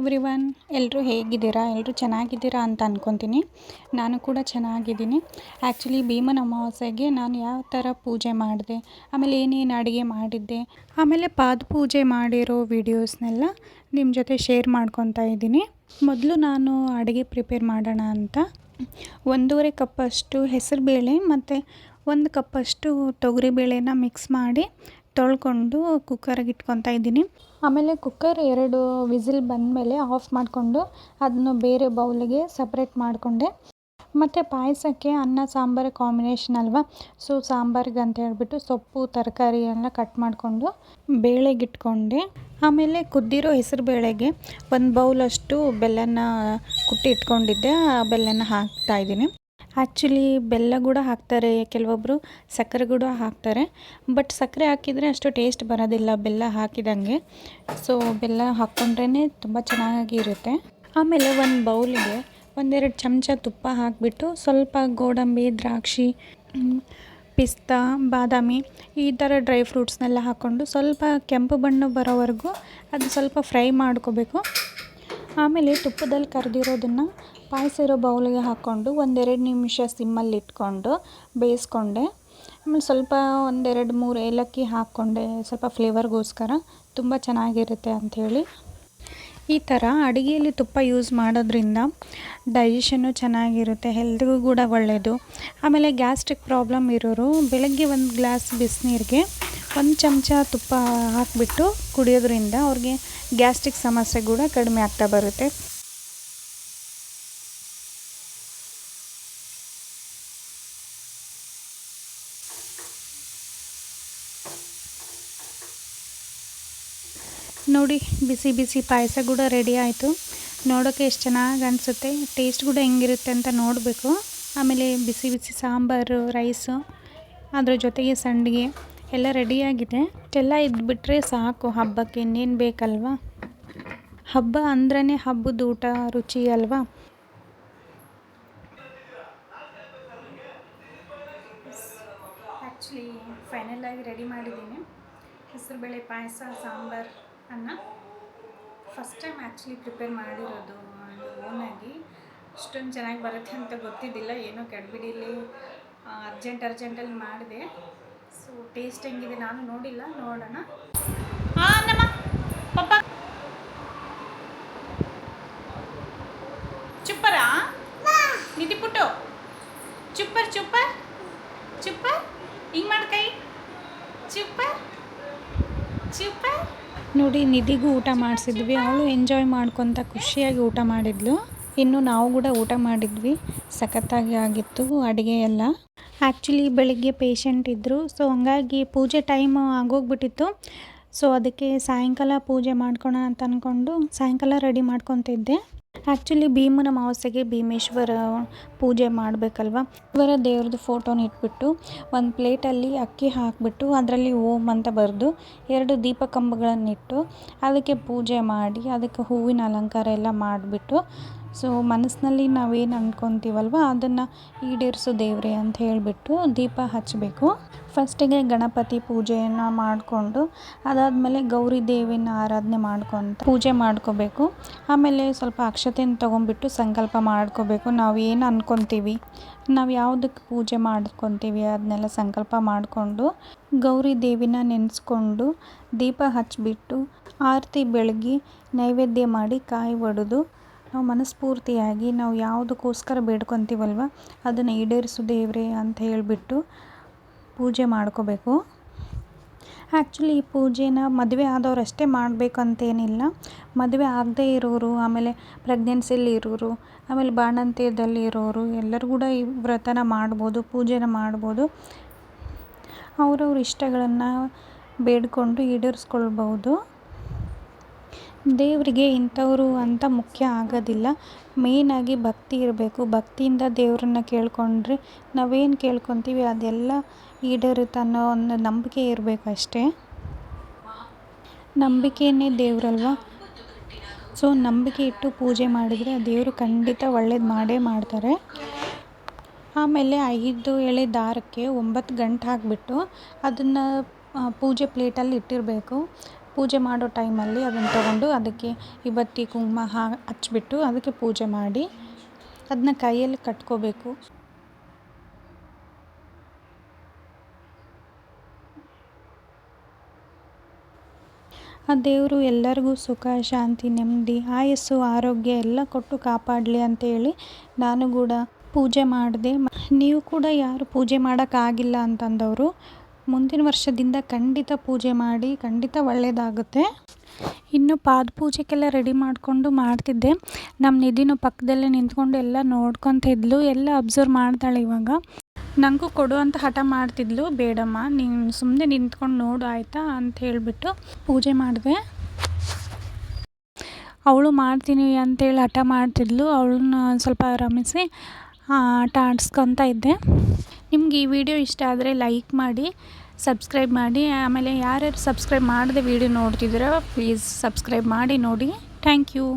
Everyone, ಎಲ್ಲರೂ ಹೇಗಿದ್ದೀರಾ? ಎಲ್ಲರೂ ಚೆನ್ನಾಗಿದ್ದೀರಾ ಅಂತ ಅಂದ್ಕೊತೀನಿ. ನಾನು ಕೂಡ ಚೆನ್ನಾಗಿದ್ದೀನಿ. ಆ್ಯಕ್ಚುಲಿ ಭೀಮನ ಅಮಾವಾಸ್ಯೆಗೆ ನಾನು ಯಾವ ಥರ ಪೂಜೆ ಮಾಡಿದೆ, ಆಮೇಲೆ ಏನೇನು ಅಡುಗೆ ಮಾಡಿದ್ದೆ, ಆಮೇಲೆ ಪಾದಪೂಜೆ ಮಾಡಿರೋ ವೀಡಿಯೋಸ್ನೆಲ್ಲ ನಿಮ್ಮ ಜೊತೆ ಶೇರ್ ಮಾಡ್ಕೊತಾ ಇದ್ದೀನಿ. ಮೊದಲು ನಾನು ಅಡುಗೆ ಪ್ರಿಪೇರ್ ಮಾಡೋಣ ಅಂತ 1.5 ಕಪ್ಪಷ್ಟು ಹೆಸರುಬೇಳೆ ಮತ್ತು 1 ಕಪ್ಪಷ್ಟು ತೊಗರಿಬೇಳೆನ ಮಿಕ್ಸ್ ಮಾಡಿ ತೊಳ್ಕೊಂಡು ಕುಕ್ಕರಿಗೆ ಇಟ್ಕೊತಾ ಇದ್ದೀನಿ. ಆಮೇಲೆ ಕುಕ್ಕರ್ 2 ವಿಸಿಲ್ ಬಂದಮೇಲೆ ಆಫ್ ಮಾಡಿಕೊಂಡು ಅದನ್ನು ಬೇರೆ ಬೌಲಿಗೆ ಸಪ್ರೇಟ್ ಮಾಡಿಕೊಂಡೆ. ಮತ್ತು ಪಾಯಸಕ್ಕೆ ಅನ್ನ ಸಾಂಬಾರು ಕಾಂಬಿನೇಷನ್ ಅಲ್ವಾ, ಸೊ ಸಾಂಬಾರಿಗೆ ಅಂತ ಹೇಳ್ಬಿಟ್ಟು ಸೊಪ್ಪು ತರಕಾರಿ ಎಲ್ಲ ಕಟ್ ಮಾಡಿಕೊಂಡು ಬೇಳೆಗೆ ಇಟ್ಕೊಂಡೆ. ಆಮೇಲೆ ಕುದ್ದಿರೋ ಹೆಸರು ಬೇಳೆಗೆ 1 ಬೌಲಷ್ಟು ಬೆಲ್ಲನ ಕುಟ್ಟಿ ಇಟ್ಕೊಂಡಿದ್ದೆ, ಆ ಬೆಲ್ಲನ ಹಾಕ್ತಾಯಿದ್ದೀನಿ. ಆ್ಯಕ್ಚುಲಿ ಬೆಲ್ಲ ಕೂಡ ಹಾಕ್ತಾರೆ, ಕೆಲವೊಬ್ಬರು ಸಕ್ಕರೆ ಕೂಡ ಹಾಕ್ತಾರೆ. ಬಟ್ ಸಕ್ಕರೆ ಹಾಕಿದರೆ ಅಷ್ಟು ಟೇಸ್ಟ್ ಬರೋದಿಲ್ಲ ಬೆಲ್ಲ ಹಾಕಿದಂಗೆ. ಸೊ ಬೆಲ್ಲ ಹಾಕ್ಕೊಂಡ್ರೇ ತುಂಬ ಚೆನ್ನಾಗಿರುತ್ತೆ. ಆಮೇಲೆ ಒಂದು ಬೌಲಿಗೆ 1-2 ಚಮಚ ತುಪ್ಪ ಹಾಕಿಬಿಟ್ಟು ಸ್ವಲ್ಪ ಗೋಡಂಬಿ, ದ್ರಾಕ್ಷಿ, ಪಿಸ್ತಾ, ಬಾದಾಮಿ ಈ ಥರ ಡ್ರೈ ಫ್ರೂಟ್ಸ್ನೆಲ್ಲ ಹಾಕ್ಕೊಂಡು ಸ್ವಲ್ಪ ಕೆಂಪು ಬಣ್ಣ ಬರೋವರೆಗೂ ಅದು ಸ್ವಲ್ಪ ಫ್ರೈ ಮಾಡ್ಕೋಬೇಕು. ಆಮೇಲೆ ತುಪ್ಪದಲ್ಲಿ ಕರೆದಿರೋದನ್ನು ಪಾಯಸ ಇರೋ ಬೌಲಿಗೆ ಹಾಕ್ಕೊಂಡು 1-2 ನಿಮಿಷ ಸಿಮ್ಮಲ್ಲಿ ಇಟ್ಕೊಂಡು ಬೇಯಿಸ್ಕೊಂಡೆ. ಆಮೇಲೆ ಸ್ವಲ್ಪ 1-2-3 ಏಲಕ್ಕಿ ಹಾಕ್ಕೊಂಡೆ, ಸ್ವಲ್ಪ ಫ್ಲೇವರ್ಗೋಸ್ಕರ ತುಂಬ ಚೆನ್ನಾಗಿರುತ್ತೆ ಅಂಥೇಳಿ. ಈ ಥರ ಅಡುಗೆಯಲ್ಲಿ ತುಪ್ಪ ಯೂಸ್ ಮಾಡೋದ್ರಿಂದ ಡೈಜೆಷನ್ನು ಚೆನ್ನಾಗಿರುತ್ತೆ, ಹೆಲ್ತ್ಗೂ ಕೂಡ ಒಳ್ಳೆಯದು. ಆಮೇಲೆ ಗ್ಯಾಸ್ಟ್ರಿಕ್ ಪ್ರಾಬ್ಲಮ್ ಇರೋರು ಬೆಳಗ್ಗೆ 1 ಗ್ಲಾಸ್ ಬಿಸಿನೀರಿಗೆ 1 ಚಮಚ ತುಪ್ಪ ಹಾಕಿಬಿಟ್ಟು ಕುಡಿಯೋದ್ರಿಂದ ಅವ್ರಿಗೆ ಗ್ಯಾಸ್ಟ್ರಿಕ್ ಸಮಸ್ಯೆ ಕೂಡ ಕಡಿಮೆ ಆಗ್ತಾ ಬರುತ್ತೆ. ನೋಡಿ, ಬಿಸಿ ಬಿಸಿ ಪಾಯಸ ಕೂಡ ರೆಡಿ ಆಯಿತು. ನೋಡೋಕ್ಕೆ ಎಷ್ಟು ಚೆನ್ನಾಗಿ ಅನಿಸುತ್ತೆ, ಟೇಸ್ಟ್ ಕೂಡ ಹೆಂಗಿರುತ್ತೆ ಅಂತ ನೋಡಬೇಕು. ಆಮೇಲೆ ಬಿಸಿ ಬಿಸಿ ಸಾಂಬಾರು, ರೈಸು, ಅದ್ರ ಜೊತೆಗೆ ಸಂಡಿಗೆ ಎಲ್ಲ ರೆಡಿಯಾಗಿದೆ. ಇಷ್ಟೆಲ್ಲ ಇದ್ಬಿಟ್ರೆ ಸಾಕು ಹಬ್ಬಕ್ಕೆ, ಇನ್ನೇನು ಬೇಕಲ್ವಾ. ಹಬ್ಬ ಅಂದ್ರೇ ಹಬ್ಬದ ಊಟ ರುಚಿ ಅಲ್ವಾ. ಆ್ಯಕ್ಚುಲಿ ಫೈನಲಾಗಿ ರೆಡಿ ಮಾಡಿದ್ದೀನಿ ಹೆಸರುಬೇಳೆ ಪಾಯಸ, ಸಾಂಬಾರು, ಅನ್ನ. ಫಸ್ಟ್ ಟೈಮ್ ಆ್ಯಕ್ಚುಲಿ ಪ್ರಿಪೇರ್ ಮಾಡಿರೋದು ಓನಾಗಿ. ಇಷ್ಟೊಂದು ಚೆನ್ನಾಗಿ ಬರುತ್ತೆ ಅಂತ ಗೊತ್ತಿದ್ದಿಲ್ಲ, ಏನೋ ಕೆಡಬಿಡಿಲಿ ಅರ್ಜೆಂಟಲ್ಲಿ ಮಾಡಿದೆ. ಸೊ ಟೇಸ್ಟ್ ಹೆಂಗಿದೆ ನಾನು ನೋಡಿಲ್ಲ, ನೋಡೋಣ. ನಮ್ಮ ಪಪ್ಪ ಚುಪ್ಪರಾ ನಿಧಿ ಪುಟ್ಟು ಚುಪ್ಪರ್ ಚುಪ್ಪರ್ ಚುಪ್ಪರ್ ಹಿಂಗೆ ಮಾಡಿ ಕೈ ಚುಪ್ಪರ್ ಚುಪ್ಪರ್. ನೋಡಿ, ನಿಧಿಗೂ ಊಟ ಮಾಡಿಸಿದ್ವಿ. ಅವಳು ಎಂಜಾಯ್ ಮಾಡ್ಕೊತ ಖುಷಿಯಾಗಿ ಊಟ ಮಾಡಿದ್ಲು. ಇನ್ನು ನಾವು ಕೂಡ ಊಟ ಮಾಡಿದ್ವಿ. ಸಖತ್ತಾಗಿ ಆಗಿತ್ತು ಅಡುಗೆ ಎಲ್ಲ. ಆ್ಯಕ್ಚುಲಿ ಬೆಳಗ್ಗೆ ಪೇಷಂಟ್ ಇದ್ದರು, ಸೊ ಹಂಗಾಗಿ ಪೂಜೆ ಟೈಮ್ ಆಗೋಗ್ಬಿಟ್ಟಿತ್ತು. ಸೊ ಅದಕ್ಕೆ ಸಾಯಂಕಾಲ ಪೂಜೆ ಮಾಡ್ಕೊಳ ಅಂತ ಅಂದ್ಕೊಂಡು ಸಾಯಂಕಾಲ ರೆಡಿ ಮಾಡ್ಕೊತಿದ್ದೆ. ಆ್ಯಕ್ಚುಲಿ ಭೀಮನ ಅಮಾವಾಸ್ಯೆಗೆ ಭೀಮೇಶ್ವರ ಪೂಜೆ ಮಾಡಬೇಕಲ್ವ. ಇವರ ದೇವ್ರದ್ದು ಫೋಟೋನ ಇಟ್ಬಿಟ್ಟು 1 ಪ್ಲೇಟಲ್ಲಿ ಅಕ್ಕಿ ಹಾಕಿಬಿಟ್ಟು ಅದರಲ್ಲಿ ಓಂ ಅಂತ ಬರೆದು 2 ದೀಪ ಕಂಬಗಳನ್ನಿಟ್ಟು ಅದಕ್ಕೆ ಪೂಜೆ ಮಾಡಿ ಅದಕ್ಕೆ ಹೂವಿನ ಅಲಂಕಾರ ಎಲ್ಲ ಮಾಡಿಬಿಟ್ಟು, ಸೊ ಮನಸ್ಸಿನಲ್ಲಿ ನಾವೇನು ಅಂದ್ಕೊತೀವಲ್ವ ಅದನ್ನು ಈಡೇರಿಸೋ ದೇವ್ರೆ ಅಂತ ಹೇಳಿಬಿಟ್ಟು ದೀಪ ಹಚ್ಚಬೇಕು. ಫಸ್ಟಿಗೆ ಗಣಪತಿ ಪೂಜೆಯನ್ನು ಮಾಡಿಕೊಂಡು ಅದಾದಮೇಲೆ ಗೌರಿ ದೇವಿನ ಆರಾಧನೆ ಮಾಡ್ಕೊತ ಪೂಜೆ ಮಾಡ್ಕೋಬೇಕು. ಆಮೇಲೆ ಸ್ವಲ್ಪ ಅಕ್ಷತೆಯನ್ನು ತೊಗೊಂಡ್ಬಿಟ್ಟು ಸಂಕಲ್ಪ ಮಾಡ್ಕೋಬೇಕು. ನಾವು ಏನು ಅಂದ್ಕೊತೀವಿ, ನಾವು ಯಾವುದಕ್ಕೆ ಪೂಜೆ ಮಾಡ್ಕೊತೀವಿ ಅದನ್ನೆಲ್ಲ ಸಂಕಲ್ಪ ಮಾಡಿಕೊಂಡು ಗೌರಿ ದೇವಿನ ನೆನೆಸ್ಕೊಂಡು ದೀಪ ಹಚ್ಚಿಬಿಟ್ಟು ಆರತಿ ಬೆಳಗಿ ನೈವೇದ್ಯ ಮಾಡಿ ಕಾಯಿ ಒಡೆದು ನಾವು ಮನಸ್ಫೂರ್ತಿಯಾಗಿ ನಾವು ಯಾವುದಕ್ಕೋಸ್ಕರ ಬೇಡ್ಕೊತೀವಲ್ವ ಅದನ್ನು ಈಡೇರಿಸು ದೇವ್ರೆ ಅಂತ ಹೇಳಿಬಿಟ್ಟು ಪೂಜೆ ಮಾಡ್ಕೋಬೇಕು. ಆ್ಯಕ್ಚುಲಿ ಈ ಪೂಜೆನ ಮದುವೆ ಆದವರಷ್ಟೇ ಮಾಡಬೇಕಂತೇನಿಲ್ಲ. ಮದುವೆ ಆಗದೇ ಇರೋರು, ಆಮೇಲೆ ಪ್ರೆಗ್ನೆನ್ಸಿಲಿ ಇರೋರು, ಆಮೇಲೆ ಬಾಣಂತಿಯದಲ್ಲಿ ಇರೋರು ಎಲ್ಲರೂ ಕೂಡ ಈ ವ್ರತನ ಮಾಡ್ಬೋದು, ಪೂಜೆನ ಮಾಡ್ಬೋದು. ಅವ್ರವ್ರ ಇಷ್ಟಗಳನ್ನು ಬೇಡಿಕೊಂಡು ಈಡೇರಿಸ್ಕೊಳ್ಬೋದು. ದೇವರಿಗೆ ಇಂಥವರು ಅಂತ ಮುಖ್ಯ ಆಗೋದಿಲ್ಲ, ಮೇಯ್ನಾಗಿ ಭಕ್ತಿ ಇರಬೇಕು. ಭಕ್ತಿಯಿಂದ ದೇವರನ್ನ ಕೇಳ್ಕೊಂಡ್ರೆ ನಾವೇನು ಕೇಳ್ಕೊತೀವಿ ಅದೆಲ್ಲ ಈಡೇರುತ್ತೆ ಅನ್ನೋ ಒಂದು ನಂಬಿಕೆ ಇರಬೇಕು ಅಷ್ಟೇ. ನಂಬಿಕೆಯೇ ದೇವರಲ್ವ. ಸೊ ನಂಬಿಕೆ ಇಟ್ಟು ಪೂಜೆ ಮಾಡಿದರೆ ಆ ದೇವರು ಖಂಡಿತ ಒಳ್ಳೇದು ಮಾಡೇ ಮಾಡ್ತಾರೆ. ಆಮೇಲೆ 5 ಎಳೆ ದಾರಕ್ಕೆ 9 ಗಂಟು ಹಾಕಿಬಿಟ್ಟು ಅದನ್ನು ಪೂಜೆ ಪ್ಲೇಟಲ್ಲಿ ಇಟ್ಟಿರಬೇಕು. ಪೂಜೆ ಮಾಡೋ ಟೈಮಲ್ಲಿ ಅದನ್ನು ತೊಗೊಂಡು ಅದಕ್ಕೆ ವಿಭೂತಿ ಕುಂಕುಮ ಹಚ್ಬಿಟ್ಟು ಅದಕ್ಕೆ ಪೂಜೆ ಮಾಡಿ ಅದನ್ನ ಕೈಯಲ್ಲಿ ಕಟ್ಕೋಬೇಕು. ಆ ದೇವರು ಎಲ್ಲರಿಗೂ ಸುಖ, ಶಾಂತಿ, ನೆಮ್ಮದಿ, ಆಯಸ್ಸು, ಆರೋಗ್ಯ ಎಲ್ಲ ಕೊಟ್ಟು ಕಾಪಾಡಲಿ ಅಂತೇಳಿ ನಾನು ಕೂಡ ಪೂಜೆ ಮಾಡಿದೆ. ನೀವು ಕೂಡ ಯಾರು ಪೂಜೆ ಮಾಡೋಕ್ಕಾಗಿಲ್ಲ ಅಂತಂದವರು ಮುಂದಿನ ವರ್ಷದಿಂದ ಖಂಡಿತ ಪೂಜೆ ಮಾಡಿ, ಖಂಡಿತ ಒಳ್ಳೆಯದಾಗುತ್ತೆ. ಇನ್ನು ಪಾದ ಪೂಜೆಗೆಲ್ಲ ರೆಡಿ ಮಾಡಿಕೊಂಡು ಮಾಡ್ತಿದ್ದೆ. ನಮ್ಮ ನಿಧಿನೂ ಪಕ್ಕದಲ್ಲೇ ನಿಂತ್ಕೊಂಡು ಎಲ್ಲ ನೋಡ್ಕೊತಿದ್ಲು, ಎಲ್ಲ ಅಬ್ಸರ್ವ್ ಮಾಡ್ತಾಳೆ. ಇವಾಗ ನನಗೂ ಕೊಡು ಅಂತ ಹಠ ಮಾಡ್ತಿದ್ಲು. ಬೇಡಮ್ಮ, ನೀನು ಸುಮ್ಮನೆ ನಿಂತ್ಕೊಂಡು ನೋಡು ಆಯಿತಾ ಅಂತ ಹೇಳಿಬಿಟ್ಟು ಪೂಜೆ ಮಾಡಿದೆ. ಅವಳು ಮಾಡ್ತೀನಿ ಅಂತೇಳಿ ಹಠ ಮಾಡ್ತಿದ್ಲು. ಅವಳನ್ನ ಸ್ವಲ್ಪ ರಮಿಸಿ ಆಟ ಆಡಿಸ್ಕೊತಾ ಇದ್ದೆ. ನಿಮ್ಗೆ ಈ ವಿಡಿಯೋ ಇಷ್ಟ ಆದರೆ ಲೈಕ್ ಮಾಡಿ, ಸಬ್ಸ್ಕ್ರೈಬ್ ಮಾಡಿ. ಆಮೇಲೆ ಯಾರ್ಯಾರು ಸಬ್ಸ್ಕ್ರೈಬ್ ಮಾಡದೆ ವಿಡಿಯೋ ನೋಡ್ತಿದ್ದೀರೋ ಪ್ಲೀಸ್ ಸಬ್ಸ್ಕ್ರೈಬ್ ಮಾಡಿ ನೋಡಿ. Thank you.